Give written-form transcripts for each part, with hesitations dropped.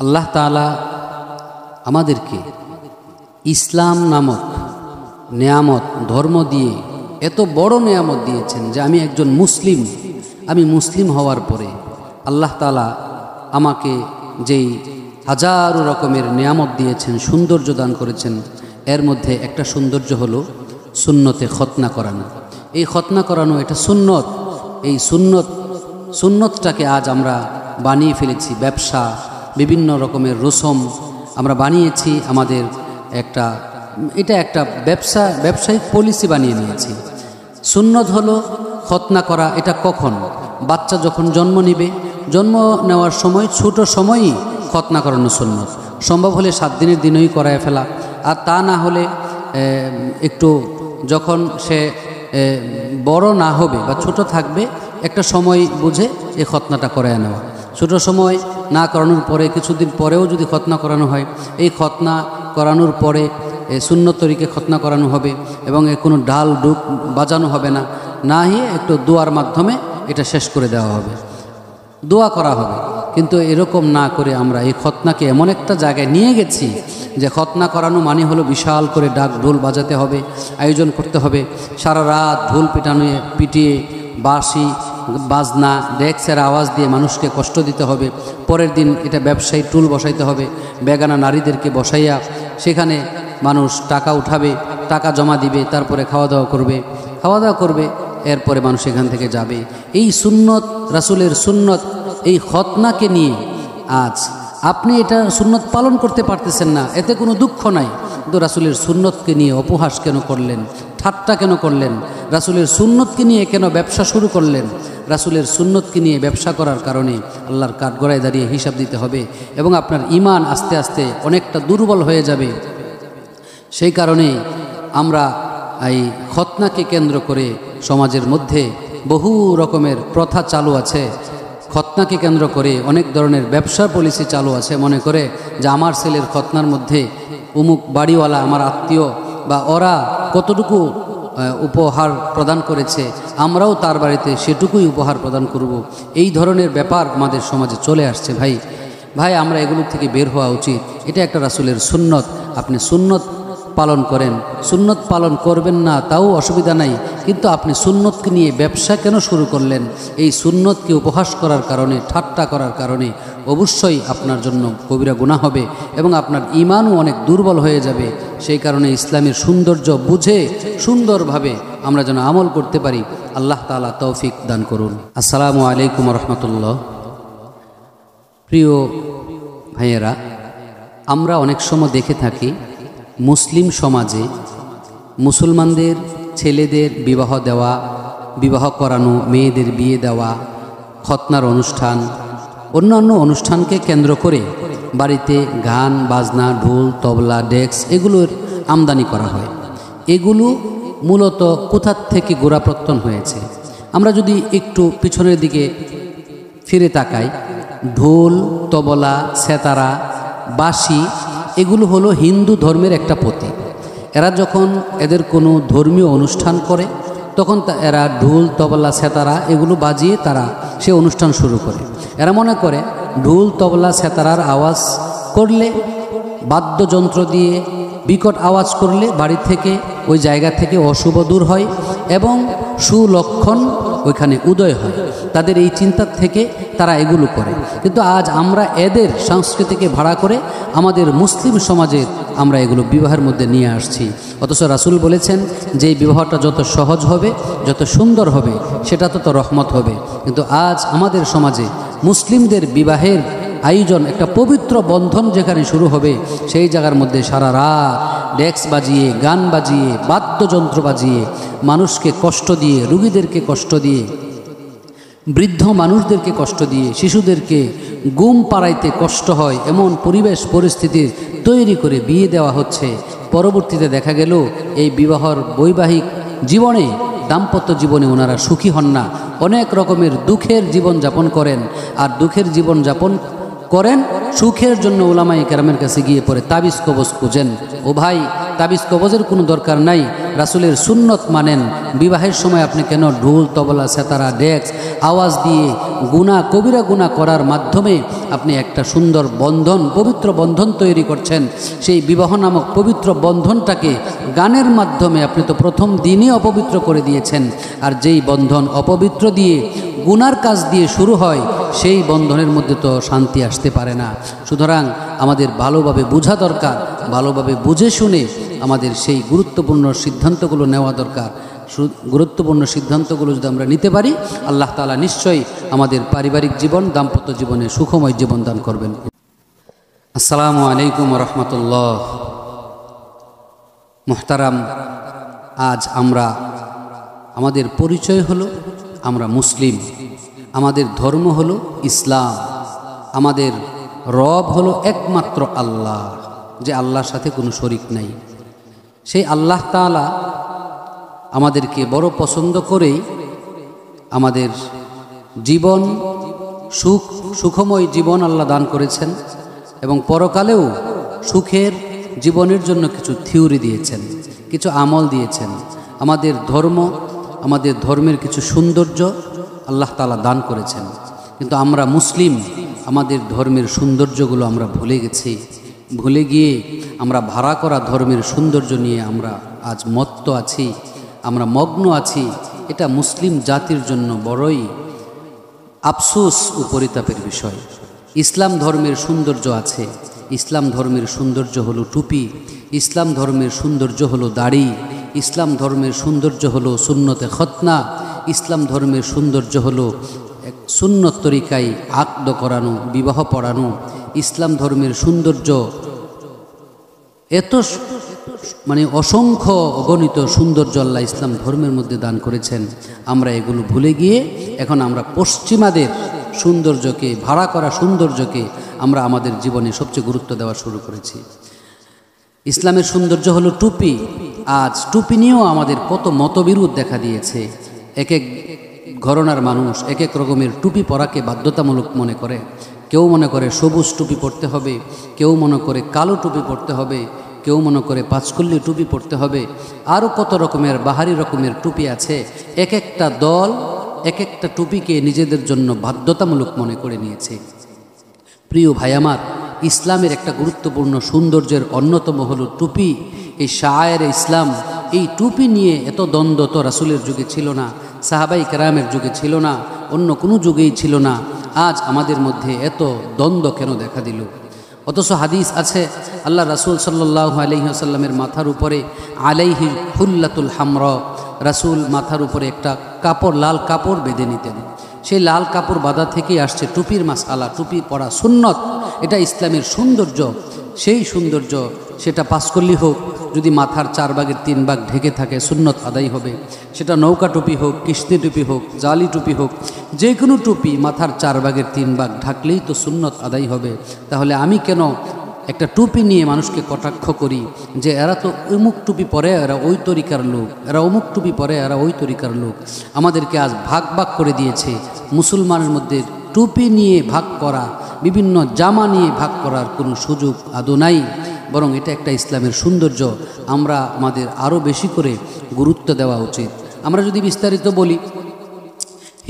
আল্লাহ তাআলা আমাদেরকে ইসলাম নামক নেয়ামত ধর্ম দিয়ে এত বড় নেয়ামত দিয়েছেন যে আমি একজন মুসলিম। আমি মুসলিম হওয়ার পরে আল্লাহ তাআলা আমাকে যেই হাজারো রকমের নেয়ামত দিয়েছেন, সৌন্দর্য দান করেছেন, এর মধ্যে একটা সৌন্দর্য হলো সুন্নতে খতনা করানো। এই খতনা করানো এটা সুন্নত। এই সুন্নতটাকে আজ আমরা বানিয়ে ফেলেছি ব্যবসা, বিভিন্ন রকমের রসম আমরা বানিয়েছি, আমাদের এটা একটা ব্যবসায়িক পলিসি বানিয়ে নিয়েছি। সুন্নত হলো খতনা করা। এটা কখন? বাচ্চা যখন জন্ম নিবে, জন্ম নেওয়ার সময় ছোট সময়ই খতনা করানো সুন্নত। সম্ভব হলে 7 দিনের দিনই করায় ফেলা, আর তা না হলে একটু যখন সে বড় না হবে বা ছোট থাকবে একটা সময় বুঝে এই খতনাটা করায় নেওয়া। ছোট সময় না করানোর পরে কিছুদিন পরেও যদি খতনা করানো হয়, এই খতনা করানোর পরে সুন্নত তরিকে খতনা করানো হবে এবং কোনো ডাল ডুক বাজানো হবে না, না হয়ে একটু দোয়ার মাধ্যমে এটা শেষ করে দেওয়া হবে, দোয়া করা হবে। কিন্তু এরকম না করে আমরা এই খতনাকে এমন একটা জায়গায় নিয়ে গেছি যে খতনা করানো মানে হলো বিশাল করে ডাক ঢোল বাজাতে হবে, আয়োজন করতে হবে, সারা রাত ঢোল পিটিয়ে বাঁশি বাজনা ডেক্সের আওয়াজ দিয়ে মানুষকে কষ্ট দিতে হবে। পরের দিন এটা ব্যবসায়ী টুল বসাইতে হবে, বেগানা নারীদেরকে বসাইয়া সেখানে মানুষ টাকা উঠাবে, টাকা জমা দিবে, তারপরে খাওয়া দাওয়া করবে, এরপরে মানুষ এখান থেকে যাবে। এই সুন্নত, রাসূলের সুন্নত, এই খতনাকে নিয়ে আজ আপনি এটা সুন্নত পালন করতে পারতেছেন না, এতে কোনো দুঃখ নাই, কিন্তু রাসূলের সুন্নতকে নিয়ে অপহাস কেন করলেন, ঠাট্টা কেন করলেন? রাসূলের সুন্নতকে নিয়ে কেন ব্যবসা শুরু করলেন? রাসূলের সুন্নতকে নিয়ে ব্যবসা করার কারণে আল্লাহর কাঠগড়ায় দাঁড়িয়ে হিসাব দিতে হবে এবং আপনার ঈমান আস্তে আস্তে অনেকটা দুর্বল হয়ে যাবে। সেই কারণে আমরা এই খতনাকে কেন্দ্র করে সমাজের মধ্যে বহু রকমের প্রথা চালু আছে। খতনাকে কেন্দ্র করে অনেক ধরনের ব্যবসার পলিসি চালু আছে। মনে করে যে আমার ছেলের খতনার মধ্যে অমুক বাড়িওয়ালা, আমার আত্মীয় বা ওরা কতটুকু উপহার প্রদান করেছে, আমরাও তার বাড়িতে সেটুকুই উপহার প্রদান করব। এই ধরনের ব্যাপার আমাদের সমাজে চলে আসছে। ভাই আমরা এগুলো থেকে বের হওয়া উচিত। এটা একটা রাসূলের সুন্নত। আপনি সুন্নত পালন করেন, সুন্নত পালন করবেন না তাও অসুবিধা নাই, কিন্তু আপনি সুন্নতকে নিয়ে ব্যবসা কেন শুরু করলেন? এই সুন্নতকে উপহাস করার কারণে, ঠাট্টা করার কারণে অবশ্যই আপনার জন্য কবিরা গুনাহ হবে এবং আপনার ঈমানও অনেক দুর্বল হয়ে যাবে। সেই কারণে ইসলামের সৌন্দর্য বুঝে সুন্দরভাবে আমরা যেন আমল করতে পারি। আল্লাহ তাআলা তৌফিক দান করুন। আসসালামু আলাইকুম রহমতুল্লাহ। প্রিয় ভাইয়েরা, আমরা অনেক সময় দেখে থাকি মুসলিম সমাজে মুসলমানদের ছেলেদের বিবাহ করানো, মেয়েদের বিয়ে দেওয়া, খতনার অনুষ্ঠান, অন্যান্য অনুষ্ঠানকে কেন্দ্র করে বাড়িতে গান বাজনা, ঢোল তবলা ডেক্স এগুলোর আমদানি করা হয়। এগুলো মূলত কোথা থেকে গোড়াপত্তন হয়েছে? আমরা যদি একটু পিছনের দিকে ফিরে তাকাই, ঢোল তবলা সেতারা বাঁশি এগুলো হলো হিন্দু ধর্মের একটা প্রতীক। এরা যখন এদের কোনো ধর্মীয় অনুষ্ঠান করে তখন এরা ঢোল তবলা সেতারা এগুলো বাজিয়ে তারা সে অনুষ্ঠান শুরু করে। এরা মনে করে ঢোল তবলা সেতারার আওয়াজ করলে, বাদ্যযন্ত্র দিয়ে বিকট আওয়াজ করলে বাড়ি থেকে, ওই জায়গা থেকে অশুভ দূর হয় এবং সুলক্ষণ ওইখানে উদয় হয়। তাদের এই চিন্তা থেকে তারা এগুলো করে। কিন্তু আজ আমরা এদের সংস্কৃতিকে ভাড়া করে আমাদের মুসলিম সমাজের আমরা এগুলো বিবাহের মধ্যে নিয়ে আসছি। অথচ রাসূল বলেছেন যে এই বিবাহটা যত সহজ হবে, যত সুন্দর হবে, সেটা তত রহমত হবে। কিন্তু আজ আমাদের সমাজে মুসলিমদের বিবাহের আয়োজন, একটা পবিত্র বন্ধন যেখানে শুরু হবে, সেই জায়গার মধ্যে সারা রাত ডেক্স বাজিয়ে, গান বাজিয়ে, বাদ্যযন্ত্র বাজিয়ে মানুষকে কষ্ট দিয়ে, রুগীদেরকে কষ্ট দিয়ে, বৃদ্ধ মানুষদেরকে কষ্ট দিয়ে, শিশুদেরকে ঘুম পাড়াইতে কষ্ট হয় এমন পরিবেশ পরিস্থিতি তৈরি করে বিয়ে দেওয়া হচ্ছে। পরবর্তীতে দেখা গেল এই বিবাহর বৈবাহিক জীবনে, দাম্পত্য জীবনে ওনারা সুখী হন না, অনেক রকমের দুঃখের জীবন যাপন করেন। আর দুঃখের জীবন যাপন করেন সুখের জন্য উলামায়ে কেরামের কাছে গিয়ে পড়ে তাবিজ কবজ খুঁজেন। ও ভাই, তাবিজ কবজের কোনো দরকার নাই, রাসূলের সুন্নত মানেন। বিবাহের সময় আপনি কেন ঢোল, তবলা, সেতারা, ডেক্স আওয়াজ দিয়ে কবিরা গুনাহ করার মাধ্যমে আপনি একটা সুন্দর বন্ধন, পবিত্র বন্ধন তৈরি করছেন? সেই বিবাহ নামক পবিত্র বন্ধনটাকে গানের মাধ্যমে আপনি তো প্রথম দিনই অপবিত্র করে দিয়েছেন। আর যেই বন্ধন অপবিত্র দিয়ে, গুনার কাজ দিয়ে শুরু হয়, সেই বন্ধনের মধ্যে তো শান্তি আসতে পারে না। সুতরাং আমাদের ভালোভাবে বোঝা দরকার, ভালোভাবে বুঝে শুনে আমাদের সেই গুরুত্বপূর্ণ সিদ্ধান্তগুলো নেওয়া দরকার। গুরুত্বপূর্ণ সিদ্ধান্তগুলো যদি আমরা নিতে পারি, আল্লাহ তাআলা নিশ্চয়ই আমাদের পারিবারিক জীবন, দাম্পত্য জীবনে সুখময় জীবন দান করবেন। আসসালামু আলাইকুম ওয়া রাহমাতুল্লাহ। মুহতারাম, আজ আমাদের পরিচয় হলো আমরা মুসলিম, আমাদের ধর্ম হলো ইসলাম, আমাদের রব হলো একমাত্র আল্লাহ, যে আল্লাহর সাথে কোনো শরিক নাই। সেই আল্লাহ তাআলা আমাদেরকে বড় পছন্দ করেই আমাদের জীবন সুখময় জীবন আল্লাহ দান করেছেন, এবং পরকালেও সুখের জীবনের জন্য কিছু থিওরি দিয়েছেন, কিছু আমল দিয়েছেন। আমাদের ধর্মের কিছু সৌন্দর্য আল্লাহ তাআলা দান করেছেন। কিন্তু আমরা মুসলিম, আমাদের ধর্মের সৌন্দর্যগুলো আমরা ভুলে গেছি। ভুলে গিয়ে আমরা ভাড়া করা ধর্মের সৌন্দর্য নিয়ে আমরা আজ মত্ত আছি, আমরা মগ্ন আছি। এটা মুসলিম জাতির জন্য বড়ই আফসোস ও পরিতাপের বিষয়। ইসলাম ধর্মের সৌন্দর্য আছে। ইসলাম ধর্মের সৌন্দর্য হলো টুপি, ইসলাম ধর্মের সৌন্দর্য হলো দাড়ি, ইসলাম ধর্মের সৌন্দর্য হলো সুন্নতে খতনা, ইসলাম ধর্মের সৌন্দর্য হলো সুন্নত তরিকায় আকদ করানো, বিবাহ পড়ানো। ইসলাম ধর্মের সৌন্দর্য এত অসংখ্য অগণিত সৌন্দর্য আল্লাহ ইসলাম ধর্মের মধ্যে দান করেছেন। আমরা এগুলো ভুলে গিয়ে এখন আমরা পশ্চিমাদের সৌন্দর্যকে, ভাড়া করা সৌন্দর্যকে আমরা আমাদের জীবনে সবচেয়ে গুরুত্ব দেওয়া শুরু করেছি। ইসলামের সৌন্দর্য হলো টুপি। আজ টুপি নিয়েও আমাদের কত মতবিরোধ দেখা দিয়েছে। এক এক ঘরানার মানুষ এক এক রকমের টুপি পরাকে বাধ্যতামূলক মনে করে। কেউ মনে করে সবুজ টুপি পরতে হবে, কেউ মনে করে কালো টুপি পরতে হবে, কেউ মনে করে পাঁচকল্লি টুপি পরতে হবে, আরও কত রকমের বাহারি রকমের টুপি আছে। এক একটা দল এক একটা টুপিকে নিজেদের জন্য বাধ্যতামূলক মনে করে নিয়েছে। প্রিয় ভাই আমার, ইসলামের একটা গুরুত্বপূর্ণ সৌন্দর্যের অন্যতম হলো টুপি। এই শায়ের ইসলাম, এই টুপি নিয়ে এত দ্বন্দ্ব তো রাসূলের যুগে ছিল না, সাহাবাই কেরামের যুগে ছিল না, অন্য কোনো যুগেই ছিল না। আজ আমাদের মধ্যে এত দ্বন্দ্ব কেন দেখা দিল? অথচ হাদিস আছে, আল্লাহ রাসূল সাল্লাল্লাহু আলাইহি ওয়াসাল্লামের মাথার উপরে আলাইহি হুল্লাতুল হামরা, রাসূল মাথার উপরে একটা কাপড়, লাল কাপড় বেঁধে নিতেন। সেই লাল কাপড় বাঁধা থেকেই আসছে টুপির মাসআলা, টুপি পরা সুন্নত। এটা ইসলামের সৌন্দর্য। সেই সৌন্দর্য, সেটা পাঁচকল্লি হোক, যদি মাথার 4 ভাগের 3 ভাগ ঢেকে থাকে সুন্নত আদায় হবে। সেটা নৌকা টুপি হোক, কিস্তি টুপি হোক, জালি টুপি হোক, যে কোনো টুপি মাথার 4 ভাগের 3 ভাগ ঢাকলেই তো সুন্নত আদায় হবে। তাহলে আমি কেন একটা টুপি নিয়ে মানুষকে কটাক্ষ করি যে এরা তো অমুক টুপি পরে, এরা ওই তরিকার লোক, এরা অমুক টুপি পরে, এরা ওই তরিকার লোক? আমাদেরকে আজ ভাগ ভাগ করে দিয়েছে। মুসলমানের মধ্যে টুপি নিয়ে ভাগ করা, বিভিন্ন জামা নিয়ে ভাগ করার কোনো সুযোগ আদৌ নাই, বরং এটা একটা ইসলামের সৌন্দর্য। আমরা আমাদের আরও বেশি করে গুরুত্ব দেওয়া উচিত। আমরা যদি বিস্তারিত বলি,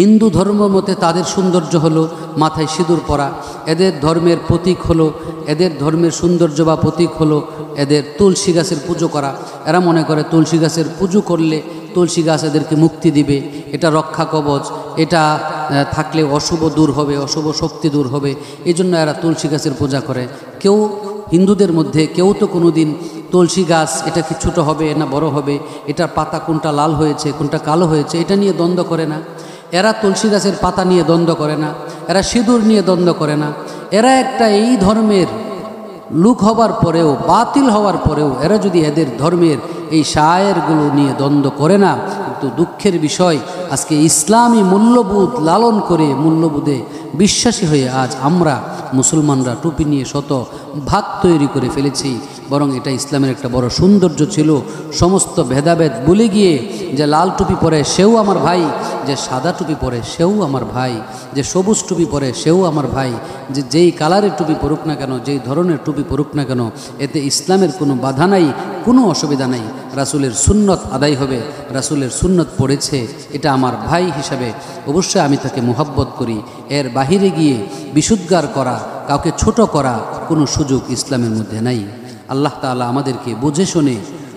হিন্দু ধর্ম মতে তাদের সৌন্দর্য হলো মাথায় সিঁদুর পরা। এদের ধর্মের প্রতীক হলো, এদের ধর্মের সৌন্দর্য বা প্রতীক হলো এদের তুলসী গাছের পুজো করা। এরা মনে করে তুলসী গাছের পুজো করলে তুলসী গাছ এদেরকে মুক্তি দিবে, এটা রক্ষা কবচ, এটা থাকলে অশুভ দূর হবে, অশুভ শক্তি দূর হবে। এই জন্য এরা তুলসী গাছের পূজা করে। কেউ হিন্দুদের মধ্যে কেউ তো কোনো দিন তুলসী গাছ এটা কি ছোটো হবে না বড় হবে, এটার পাতা কোনটা লাল হয়েছে কোনটা কালো হয়েছে এটা নিয়ে দ্বন্দ্ব করে না। এরা তুলসী গাছের পাতা নিয়ে দ্বন্দ্ব করে না, এরা সিঁদুর নিয়ে দ্বন্দ্ব করে না। এরা একটা এই ধর্মের লোক হওয়ার পরেও, বাতিল হওয়ার পরেও এরা যদি এদের ধর্মের এই শায়েরগুলো নিয়ে দ্বন্দ্ব করে না। কিন্তু দুঃখের বিষয়, আজকে ইসলামী মূল্যবোধ লালন করে, মূল্যবোধে বিশ্বাসী হয়ে আজ আমরা মুসলমানরা টুপি নিয়ে শত ভাগ তৈরি করে ফেলেছি। বরং এটা ইসলামের একটা বড় সৌন্দর্য ছিল। সমস্ত ভেদাভেদ ভুলে গিয়ে যে লাল টুপি পরে সেও আমার ভাই, যে সাদা টুপি পরে সেও আমার ভাই, যে সবুজ টুপি পরে সেও আমার ভাই, যে যেই কালারের টুপি পরুক না কেন, যেই ধরনের টুপি পরুক না কেন, এতে ইসলামের কোনো বাধা নাই, কোনো অসুবিধা নাই। রাসূলের সুন্নত আদায় হবে, রাসূলের সুন্নত পড়েছে, এটা আমার ভাই হিসাবে অবশ্যই আমি তাকে মোহাব্বত করি। এর বাহিরে গিয়ে বিশুদ্ধার করা, কাউকে ছোট করা কোনো সুযোগ ইসলামের মধ্যে নাই। আল্লাহ তাআলা আমাদেরকে বুঝে শুনে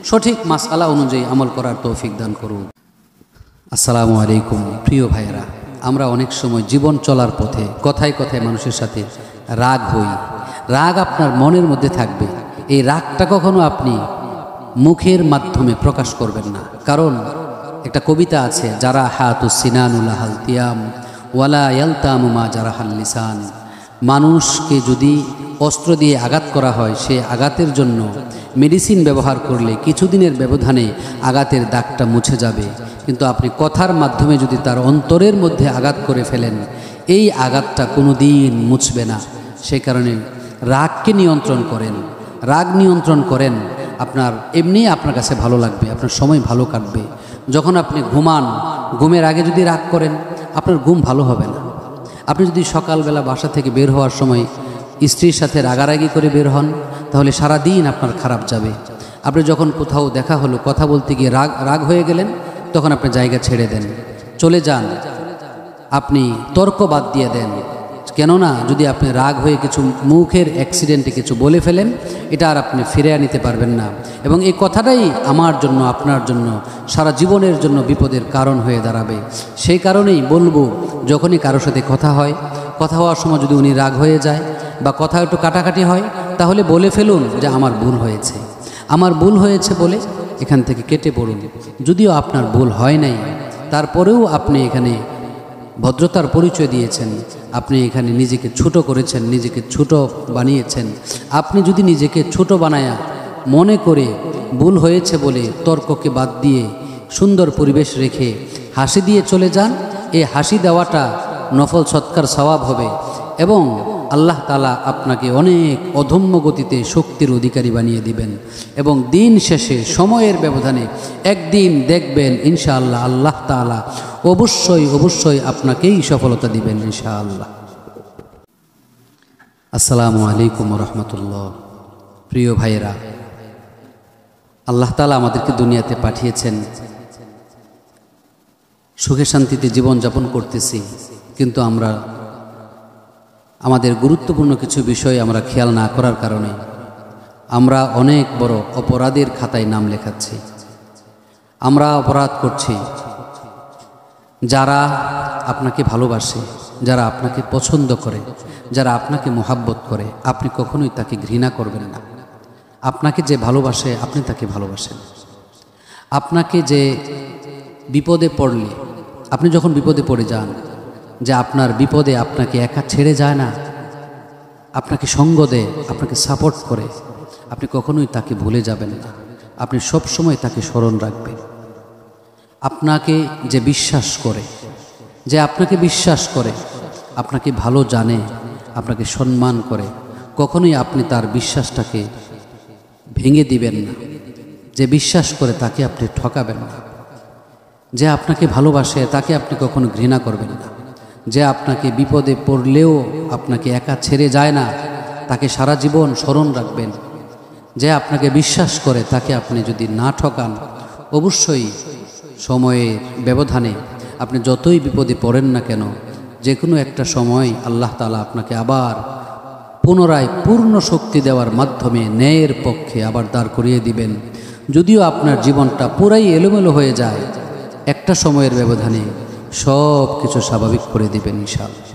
সঠিক মাসআলা অনুযায়ী আমল করার তৌফিক দান করুন। আসসালামু আলাইকুম প্রিয় ভাইয়েরা, আমরা অনেক সময় জীবন চলার পথে কথায় কথায় মানুষের সাথে রাগ হই। রাগ আপনার মনের মধ্যে থাকবে, এই রাগটা কখনো আপনি মুখের মাধ্যমে প্রকাশ করবেন না। কারণ একটা কবিতা আছে, যারা হাতু সিনানুল্লাহ তিয়াম ওয়ালা ইয়ালতামু মা জারাহাল লিসান। মানুষকে যদি অস্ত্র দিয়ে আঘাত করা হয়, সে আঘাতের জন্য মেডিসিন ব্যবহার করলে কিছুদিনের ব্যবধানে আঘাতের দাগটা মুছে যাবে, কিন্তু আপনি কথার মাধ্যমে যদি তার অন্তরের মধ্যে আঘাত করে ফেলেন, এই আঘাতটা কোনো দিন মুছবে না। সেই কারণে রাগকে নিয়ন্ত্রণ করেন, রাগ নিয়ন্ত্রণ করেন, আপনার এমনি আপনার কাছে ভালো লাগবে, আপনার সময় ভালো কাটবে। যখন আপনি ঘুমান, ঘুমের আগে যদি রাগ করেন, আপনার ঘুম ভালো হবে না। আপনি যদি সকালবেলা বাসা থেকে বের হওয়ার সময় স্ত্রীর সাথে রাগারাগি করে বের হন, তাহলে সারা দিন আপনার খারাপ যাবে। আপনি যখন কোথাও দেখা হলো, কথা বলতে গিয়ে রাগ হয়ে গেলেন, তখন আপনি জায়গা ছেড়ে দেন, চলে যান, আপনি তর্ক বাদ দিয়ে দেন। কেননা যদি আপনি রাগ হয়ে কিছু মুখের অ্যাক্সিডেন্টে কিছু বলে ফেলেন, এটা আর আপনি ফিরে নিতে পারবেন না, এবং এই কথাটাই আমার জন্য, আপনার জন্য, সারা জীবনের জন্য বিপদের কারণ হয়ে দাঁড়াবে। সেই কারণেই বলবো, যখনই কারোর সাথে কথা হয়, কথা হওয়ার সময় যদি উনি রাগ হয়ে যায় বা কথা একটু কাটাকাটি হয়, তাহলে বলে ফেলুন যে আমার ভুল হয়েছে, আমার ভুল হয়েছে বলে এখান থেকে কেটে পড়ুন। যদিও আপনার ভুল হয় নাই, তারপরেও আপনি এখানে ভদ্রতার পরিচয় দিয়েছেন, আপনি এখানে নিজেকে ছোট করেছেন, নিজেকে ছোট বানিয়েছেন। আপনি যদি নিজেকে ছোট বানায়া মনে করে ভুল হয়েছে বলে তর্ককে বাদ দিয়ে সুন্দর পরিবেশ রেখে হাসি দিয়ে চলে যান, এই হাসি দেওয়াটা নফল সৎকার সওয়াব হবে, এবং আল্লাহ তাআলা আপনাকে অনেক অধম্য গতিতে শক্তির অধিকারী বানিয়ে দিবেন। এবং দিন শেষে সময়ের ব্যবধানে একদিন দেখবেন ইনশাআল্লাহ আল্লাহ তাআলা অবশ্যই অবশ্যই আপনাকেই সফলতা দিবেন ইনশাআল্লাহ। আসসালামু আলাইকুম রহমতুল্লাহ। প্রিয় ভাইয়েরা, আল্লাহ তাআলা আমাদেরকে দুনিয়াতে পাঠিয়েছেন, সুখে শান্তিতে জীবনযাপন করতেছি, কিন্তু আমরা আমাদের গুরুত্বপূর্ণ কিছু বিষয় আমরা খেয়াল না করার কারণে আমরা অনেক বড় অপরাধের খাতায় নাম লেখাচ্ছি। আমরা অপরাধ করছি। যারা আপনাকে ভালোবাসে, যারা আপনাকে পছন্দ করে, যারা আপনাকে মোহাব্বত করে, আপনি কখনোই তাকে ঘৃণা করবেন না। আপনাকে যে ভালোবাসে, আপনি তাকে ভালোবাসেন। আপনাকে যে বিপদে পড়লে, আপনি যখন বিপদে পড়ে যান, যে আপনার বিপদে আপনাকে একা ছেড়ে যায় না, আপনাকে সঙ্গ দেয়, আপনাকে সাপোর্ট করে, আপনি কখনোই তাকে ভুলে যাবেন না। আপনি সব সময় তাকে স্মরণ রাখবেন। আপনাকে যে বিশ্বাস করে, যে আপনাকে বিশ্বাস করে, আপনাকে ভালো জানে, আপনাকে সম্মান করে, কখনোই আপনি তার বিশ্বাসটাকে ভেঙে দিবেন না। যে বিশ্বাস করে তাকে আপনি ঠকাবেন না। যে আপনাকে ভালোবাসে তাকে আপনি কখনো ঘৃণা করবেন না। যে আপনাকে বিপদে পড়লেও আপনাকে একা ছেড়ে যায় না, তাকে সারা জীবন স্মরণ রাখবেন। যে আপনাকে বিশ্বাস করে তাকে আপনি যদি না ঠকান, অবশ্যই সময়ের ব্যবধানে আপনি যতই বিপদে পড়েন না কেন, যে কোনো একটা সময় আল্লাহ তাআলা আপনাকে আবার পুনরায় পূর্ণ শক্তি দেওয়ার মাধ্যমে ন্যায়ের পক্ষে আবার দাঁড় করিয়ে দিবেন। যদিও আপনার জীবনটা পুরাই এলোমেলো হয়ে যায়, একটা সময়ের ব্যবধানে সব কিছু স্বাভাবিক করে দিবেন ইনশাআল্লাহ।